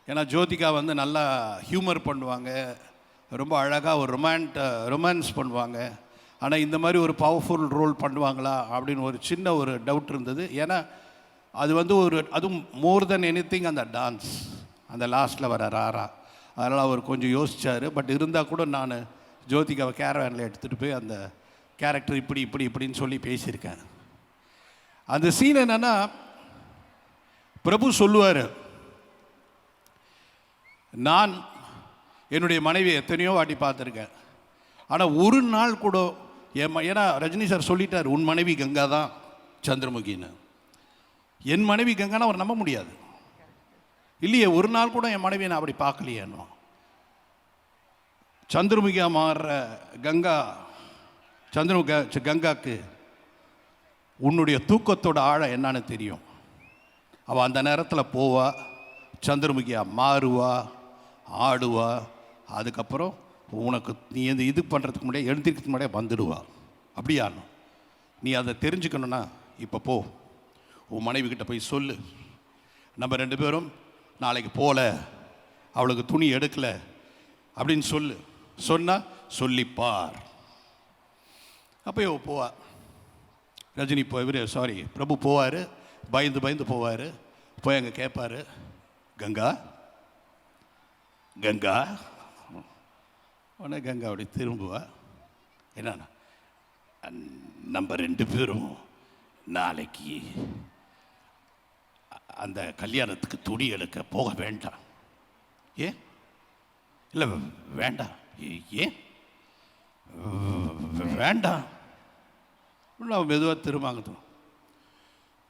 ஏன்னா ஜோதிகா வந்து நல்லா ஹியூமர் பண்ணுவாங்க, ரொம்ப அழகாக ஒரு ரொமான்ஸ் பண்ணுவாங்க. ஆனால் இந்த மாதிரி ஒரு பவர்ஃபுல் ரோல் பண்ணுவாங்களா அப்படின்னு ஒரு சின்ன ஒரு டவுட் இருந்தது. ஏன்னா அது வந்து அதுவும் மோர் தென் எனிதிங் அந்த டான்ஸ், அந்த லாஸ்ட்டில் வர ராரா, அதனால் அவர் கொஞ்சம் யோசித்தார். பட் இருந்தால் கூட நான் ஜோதிகாவை கேரவேனில் எடுத்துகிட்டு போய் அந்த கேரக்டர் இப்படின்னு சொல்லி பேசியிருக்கேன். அந்த சீன் என்னென்னா, பிரபு சொல்லுவார், நான் என்னுடைய மனைவி எத்தனையோ வாட்டி பார்த்துருக்கேன், ஆனால் ஒரு நாள் கூட ஏன்னா ரஜினி சார் சொல்லிட்டார், உன் மனைவி கங்கா தான் சந்திரமுகின்னு. என் மனைவி கங்கானா அவர் நம்ப முடியாது இல்லையே. ஒரு நாள் கூட என் மனைவியை நான் அப்படி பார்க்கலையேன்னு. சந்திரமுகியாக மாறுற கங்காக்கு உன்னுடைய தூக்கத்தோட ஆழம் என்னன்னு தெரியும். அவள் அந்த நேரத்தில் போவா, சந்திரமுகியாக மாறுவா, ஆடுவா. அதுக்கப்புறம் உனக்கு நீ இந்த இது பண்ணுறதுக்கு முன்னாடியே எழுந்திருக்கிறதுக்கு முன்னாடியே வந்துடுவா. அப்படியானும் நீ அதை தெரிஞ்சுக்கணுன்னா இப்போ போ, உன் மனைவி கிட்ட போய் சொல்லு, நம்ம 2 பேரும் நாளைக்கு போகல, அவளுக்கு துணி எடுக்கலை அப்படின்னு சொல்லு. சொன்னால் சொல்லிப்பார். அப்போ போவா. ரஜினி பிரபு போவார், பயந்து போவார். போய் அங்கே கேட்பார், கங்கா கங்கா. உடனே கங்கா அப்படி திரும்புவா, என்னன்னா நம்ம 2 பேரும் நாளைக்கு அந்த கல்யாணத்துக்கு துணி எடுக்க போக வேண்டாம். ஏன்? இல்லை வேண்டாம். ஏன் வேண்டாம்? அவன் மெதுவாக திரும்பாங்க.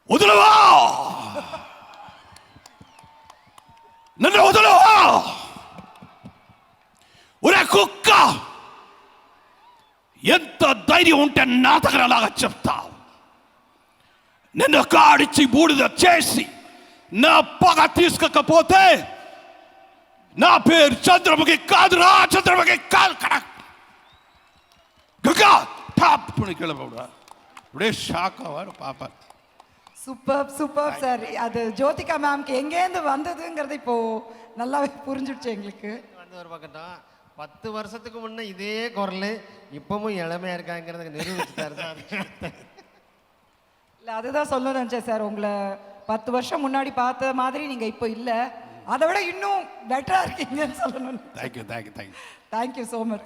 உதலவா నన్ను వదలవా ఒరే కుక్క, ఎంత ధైర్యం ఉంటే నా దగ్గర అలాగా చెప్తావు? నిన్ను కాడిచి బూడిద చేసి నా పగ తీసుకోకపోతే నా పేరు చంద్రముఖి కాదురా, చంద్రముఖి కాదు. గంగా టాప్ கிளம்புடா. அப்படியே ஷாக் ஆவார் பாப்பா. Super sir. அது ஜோதிகா மேம்க்கு எங்கேருந்து வந்ததுங்கிறது இப்போ நல்லாவே புரிஞ்சுடுச்சு எங்களுக்கு. வந்து ஒரு பக்கத்தான் 10 வருஷத்துக்கு முன்னே இதே குரல் இப்பவும் இளமையா இருக்காங்கிறதுக்கு நிரூபிச்சுட்டாரு சார். இல்லை, அதுதான் சொல்ல நினச்சேன் சார். உங்களை 10 வருஷம் முன்னாடி பார்த்த மாதிரி நீங்கள் இப்போ இல்லை, அதை விட இன்னும் பெட்டராக இருக்கீங்கன்னு சொல்லணும். Thank you thank you so much.